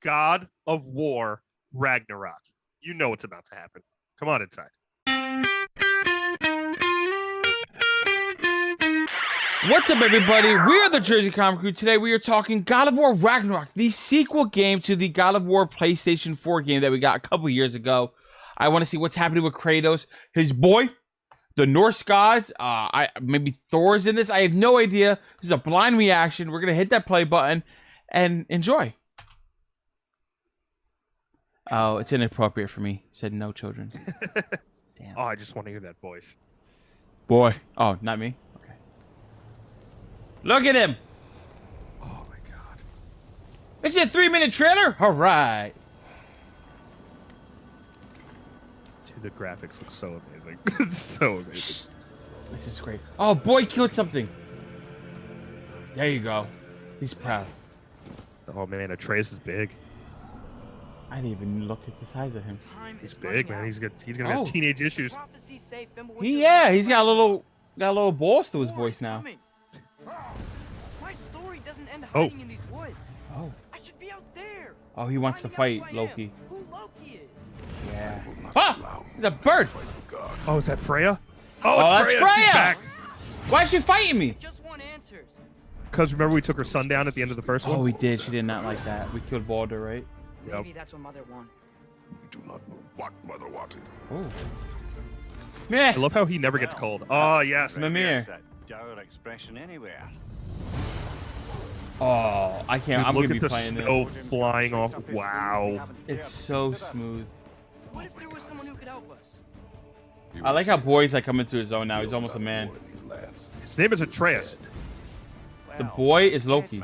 God of War Ragnarok. You know what's about to happen. Come on inside. What's up, everybody? We are the Jersey Comic Crew. Today we are talking God of War Ragnarok, the sequel game to the God of War PlayStation 4 game that we got a couple years ago. I want to see what's happening with Kratos, his boy, the Norse Gods. Maybe Thor's in this. I have no idea. This is a blind reaction. We're gonna hit that play button and enjoy. Oh, it's inappropriate for me. It said no children. Damn. Oh, I just want to hear that voice. Boy. Oh, not me. Okay. Look at him. Oh my god. This is a 3-minute trailer. All right. Dude, the graphics look so amazing. It's so amazing. This is great. Oh, boy killed something. There you go. He's proud. Oh man, Atreus is big. I didn't even look at the size of him. He's big, man. He's gonna have teenage issues. He's got a little balls to his voice now. My story doesn't end hiding in these woods. Oh. I should be out there. Oh, he wants to fight Loki. Who Loki is. Yeah. Ah! The bird! Oh, is that Freya? Oh, it's that's Freya! She's Freya! back. Why is she fighting me? Just want answers. Because remember we took her son down at the end of the first one? Oh, we did. She did not like that. We killed Baldur, right? Maybe that's what Mother wanted. We do not know what Mother wanted. Oh. I Meh. love how he never gets cold. Oh, yes. Mimir. That dour expression anywhere. Oh, I can't. Dude, I'm look gonna at be the playing snow this. flying off. Wow. It's so smooth. What if there was someone who could help us? I like how boy's like coming to his own now. He's almost a man. His name is Atreus. The boy is Loki.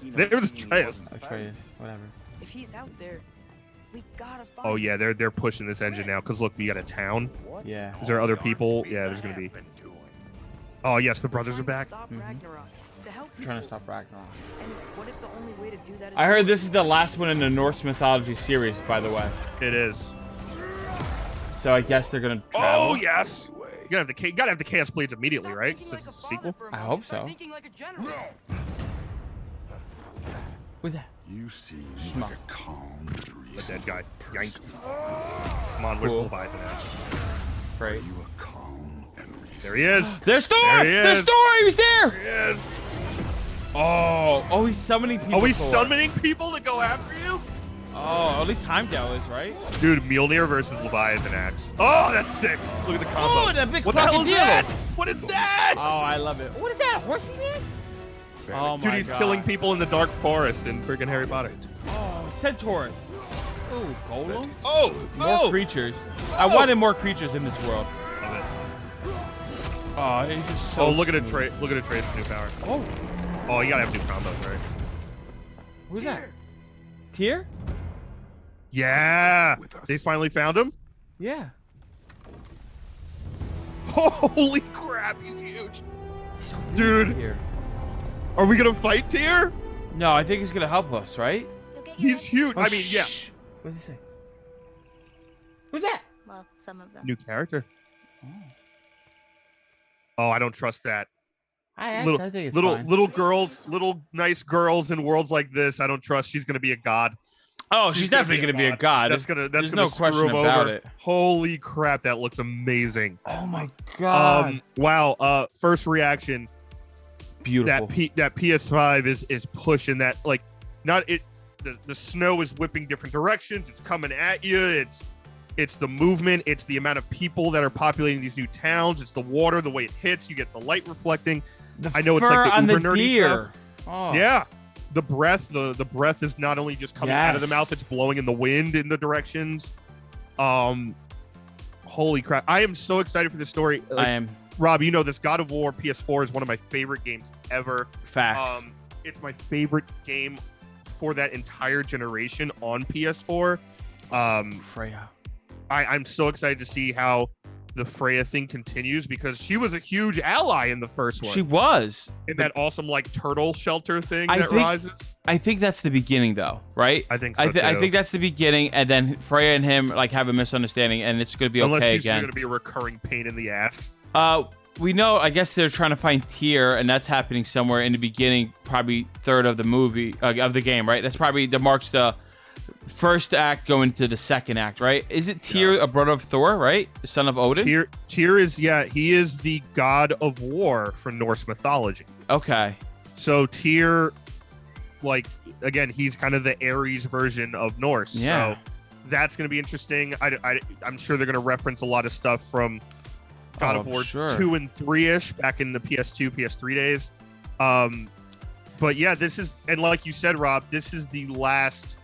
His name is Atreus. Atreus, whatever. If he's out there, we gotta find Oh yeah, they're pushing this engine now. Cause look, we got a town. Yeah. Is there other people? Yeah, there's gonna be. Oh yes, the brothers are back. Stop Ragnarok. To help Trying to people. stop Ragnarok. And what if the only way to do that is I heard this is the last one in the Norse mythology series, by the way. It is. So I guess they're gonna travel. Oh yes. You gotta have the Chaos Blades immediately, right? Thinking Since like it's a a sequel. father for a I moment. hope Try so. Thinking like a general. Who's that? You seem Schmuck. like a calm and The reasonable dead guy. Yank. person. Come on, where's Cool. Leviathan at? Are Great. you a calm and reasonable? There he is. There's Thor! There he There's is. Thor! He was there! There he is. Oh, he's summoning people. Oh, he's Thor. summoning people to go after you? Oh, at least Heimdall is, right? Dude, Mjolnir versus Leviathan axe. Oh, that's sick. Look at the combo. Oh, that big What the hell is crocodile. that? What is that? Oh, I love it. What is that? A horsey man? Oh Dude, my he's God. killing people in the dark forest in freaking Harry Potter. Oh, centaurs. Oh, golem. Oh, More creatures. I wanted more creatures in this world. Love it. Oh, it's just so Oh, look at smooth. Atreus. Look at Atreus' new power. Oh, Oh, you gotta have new combos, right? who's that? Tyr? Yeah. With us. They finally found him. Yeah. Holy crap, he's huge. He's so Dude. big here. Are we gonna fight Tyr? No, I think he's gonna help us, right? He's huge. Oh, I mean, yeah. shh. What did he say? Who's that? Well, some of them. New character. Oh, I don't trust that. I Little, think it's little, fine. little girls, little nice girls in worlds like this. I don't trust. She's gonna be a god. Oh, she's definitely gonna be a god. That's gonna There's screw no question him about over. it. Holy crap, that looks amazing. Oh my god. Wow. First reaction. Beautiful. That PS5 is pushing that, like, not it. The snow is whipping different directions. It's coming at you. It's the movement. It's the amount of people that are populating these new towns. It's the water, the way it hits. You get the light reflecting. I know it's like the on uber the nerdy deer. stuff. Oh. Yeah. The breath, the breath is not only just coming out of the Yes. mouth, it's blowing in the wind in the directions. Holy crap. I am so excited for this story. I am Rob, you know this. God of War PS4 is one of my favorite games ever. facts. It's my favorite game for that entire generation on PS4. Freya. I'm so excited to see how the Freya thing continues because she was a huge ally in the first one. She was. in that awesome like turtle shelter thing I that think- rises. I think that's the beginning, though, right? I think so I too. think that's the beginning, and then Freya and him like have a misunderstanding, and it's gonna be Unless okay she's again. going to be a recurring pain in the ass. we know, I guess they're trying to find Tyr, and that's happening somewhere in the beginning, probably third of the movie, of the game, right? That's probably, that marks the first act going to the second act, right? Is it Tyr, a brother of Thor, right? The son of Odin? Tyr is, he is the god of war for Norse mythology. Okay. So Tyr, like, again, he's kind of the Ares version of Norse. Yeah. So that's going to be interesting. I'm sure they're going to reference a lot of stuff from God of War 2 and 3-ish back in the PS2, PS3 days. But yeah, this is, and like you said, Rob, this is the last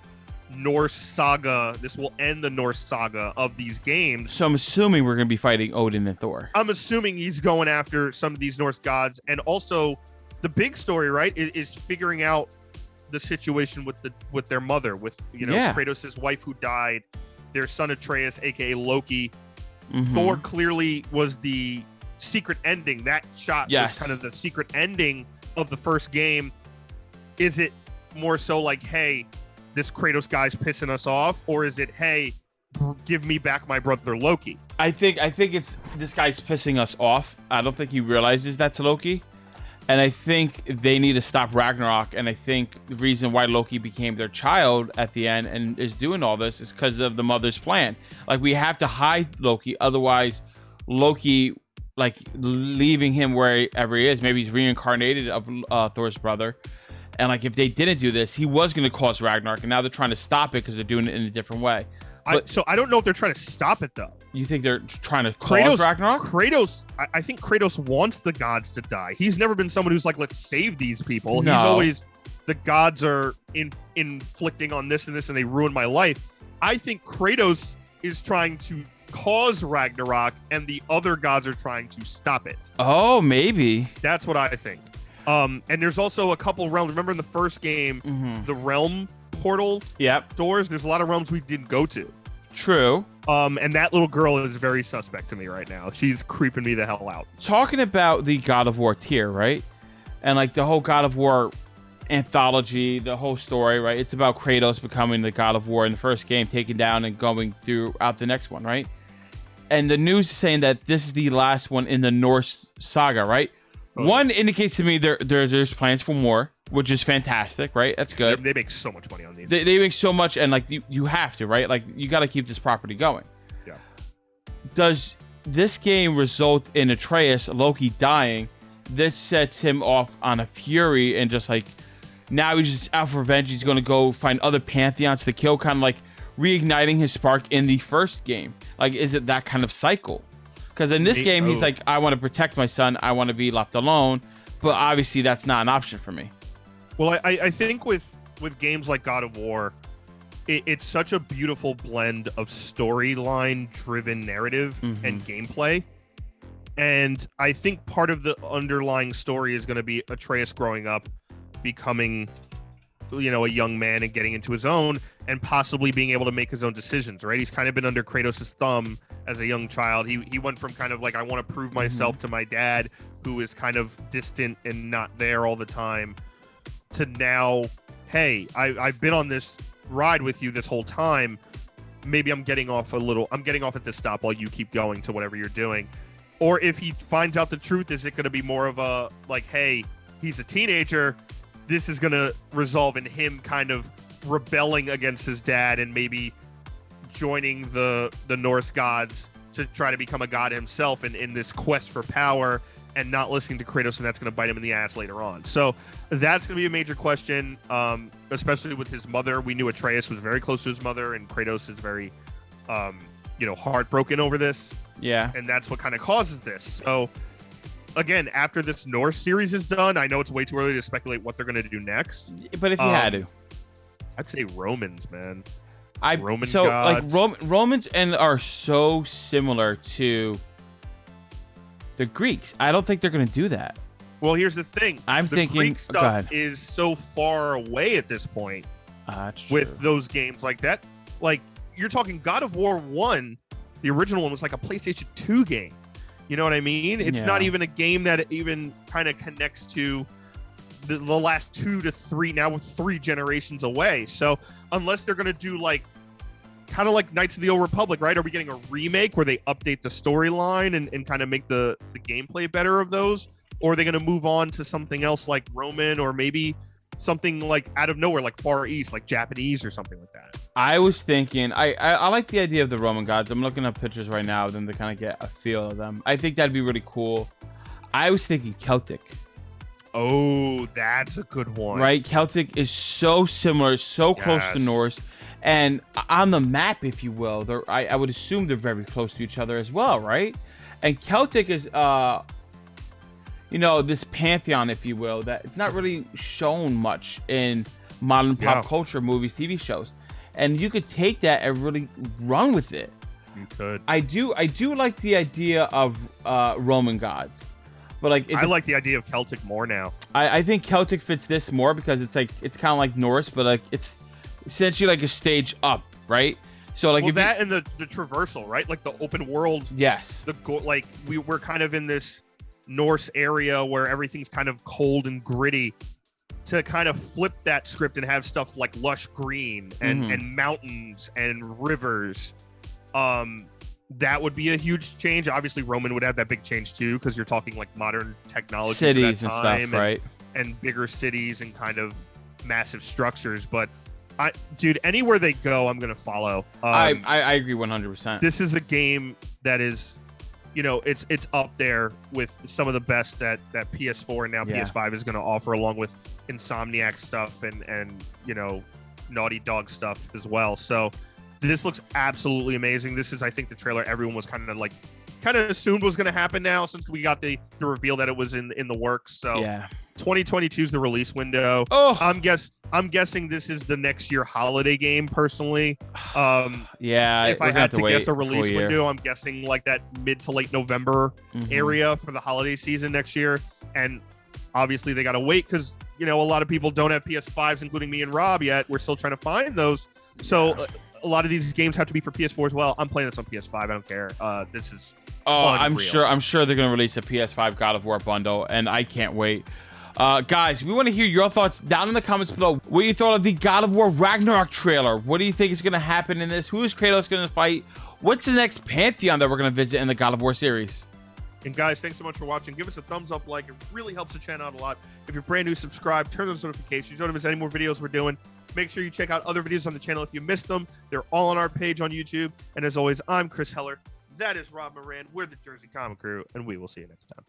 Norse saga. This will end the Norse saga of these games. So I'm assuming we're going to be fighting Odin and Thor. I'm assuming he's going after some of these Norse gods. And also the big story, right, is figuring out the situation with their mother, with, you know, Kratos' wife who died, their son Atreus, aka Loki. Thor clearly was the secret ending. That shot was kind of the secret ending of the first game. Is it more so like, hey, this Kratos guy's pissing us off, or is it, hey, give me back my brother Loki? I think it's, this guy's pissing us off. I don't think he realizes that's Loki. And I think they need to stop Ragnarok. And I think the reason why Loki became their child at the end and is doing all this is because of the mother's plan. Like, we have to hide Loki. Otherwise, Loki, like, leaving him wherever he is, maybe he's reincarnated of Thor's brother. And, like, if they didn't do this, he was going to cause Ragnarok. And now they're trying to stop it because they're doing it in a different way. So I don't know if they're trying to stop it, though. You think they're trying to cause Ragnarok? I think Kratos wants the gods to die. He's never been someone who's like, let's save these people. No. He's always, the gods are inflicting on this and this, and they ruin my life. I think Kratos is trying to cause Ragnarok, and the other gods are trying to stop it. Oh, maybe. That's what I think. And there's also a couple realms. Remember in the first game, the realm portal doors? There's a lot of realms we didn't go to. True. And that little girl is very suspect to me right now. She's creeping me the hell out. Talking about the God of War tier, right? And like the whole God of War anthology, the whole story, right? It's about Kratos becoming the God of War in the first game, taken down and going throughout the next one, right? And the news is saying that this is the last one in the Norse saga, right? One indicates to me there's plans for more, which is fantastic, right? That's good. They make so much money on these. They make so much, and like you have to, right? Like, you got to keep this property going. Yeah. Does this game result in Atreus, Loki, dying? This sets him off on a fury, and just like now he's just out for revenge. He's going to go find other pantheons to kill, kind of like reigniting his spark in the first game. Like, is it that kind of cycle? Because in this game, he's like, I want to protect my son. I want to be left alone. But obviously, that's not an option for me. Well, I think with games like God of War, it's such a beautiful blend of storyline-driven narrative and gameplay. And I think part of the underlying story is going to be Atreus growing up, becoming, you know, a young man and getting into his own, and possibly being able to make his own decisions, right? He's kind of been under Kratos' thumb as a young child. He went from kind of like, I want to prove myself to my dad, who is kind of distant and not there all the time, to now, hey, I've been on this ride with you this whole time. Maybe I'm getting off at this stop while you keep going to whatever you're doing. Or if he finds out the truth, is it going to be more of a, like, hey, he's a teenager, this is going to resolve in him kind of rebelling against his dad and maybe joining the Norse gods to try to become a god himself in this quest for power, and not listening to Kratos, and that's going to bite him in the ass later on. So that's going to be a major question, especially with his mother. We knew Atreus was very close to his mother, and Kratos is very, heartbroken over this. Yeah. And that's what kind of causes this. So again, after this Norse series is done, I know it's way too early to speculate what they're going to do next. But if you had to, I'd say Romans, man. Romans and are so similar to the Greeks. I don't think they're going to do that. Well, here's the thing. I'm thinking Greek stuff is so far away at this point with those games like that. Like, you're talking God of War 1, the original one was like a PlayStation 2 game. You know what I mean? It's not even a game that even kind of connects to the last 2 to 3, now 3 generations away. So unless they're going to do like kind of like Knights of the Old Republic, right? Are we getting a remake where they update the storyline and kind of make the gameplay better of those? Or are they going to move on to something else like Roman, or maybe something like out of nowhere, like Far East, like Japanese or something like that? I was thinking, I like the idea of the Roman gods. I'm looking up pictures right now of them to kind of get a feel of them. I think that'd be really cool. I was thinking Celtic. Oh, that's a good one. Right? Celtic is so similar, so close to Yes. Norse. And on the map, if you will, I would assume they're very close to each other as well, right? And Celtic is, this pantheon, if you will, that it's not really shown much in modern pop culture, movies, TV shows. And you could take that and really run with it. You could. I do like the idea of Roman gods. But I like the idea of Celtic more now. I think Celtic fits this more because it's kind of like Norse, but like it's essentially like a stage up, right? So like and the traversal, right? Like the open world. Yes. We're kind of in this Norse area where everything's kind of cold and gritty. To kind of flip that script and have stuff like lush green and mountains and rivers, that would be a huge change. Obviously, Roman would have that big change too, because you're talking like modern technology, cities and stuff, right? And bigger cities and kind of massive structures. But anywhere they go, I'm gonna follow. I agree 100%. This is a game that is, it's up there with some of the best that PS4 and now PS5 is going to offer, along with Insomniac stuff and Naughty Dog stuff as well. So this looks absolutely amazing. This is, I think, the trailer everyone was kind of assumed was going to happen now, since we got the reveal that it was in the works. So 2022 is the release window. Oh, I'm guessing this is the next year holiday game, personally. If I had to guess a release window, I'm guessing like that mid to late November area for the holiday season next year. And obviously they got to wait because, a lot of people don't have PS5s, including me and Rob yet. We're still trying to find those. So a lot of these games have to be for PS4 as well. I'm playing this on PS5. I don't care. This is unreal. I'm sure they're going to release a PS5 God of War bundle, and I can't wait. Guys, we want to hear your thoughts down in the comments below. What you thought of the God of War Ragnarok trailer? What do you think is going to happen in this? Who is Kratos going to fight? What's the next pantheon that we're going to visit in the God of War series? And guys, thanks so much for watching. Give us a thumbs up, like. It really helps the channel out a lot. If you're brand new, subscribe, turn on those notifications. You don't miss any more videos we're doing. Make sure you check out other videos on the channel if you missed them. They're all on our page on YouTube. And as always, I'm Chris Heller. That is Rob Moran. We're the Jersey Comic Crew, and we will see you next time.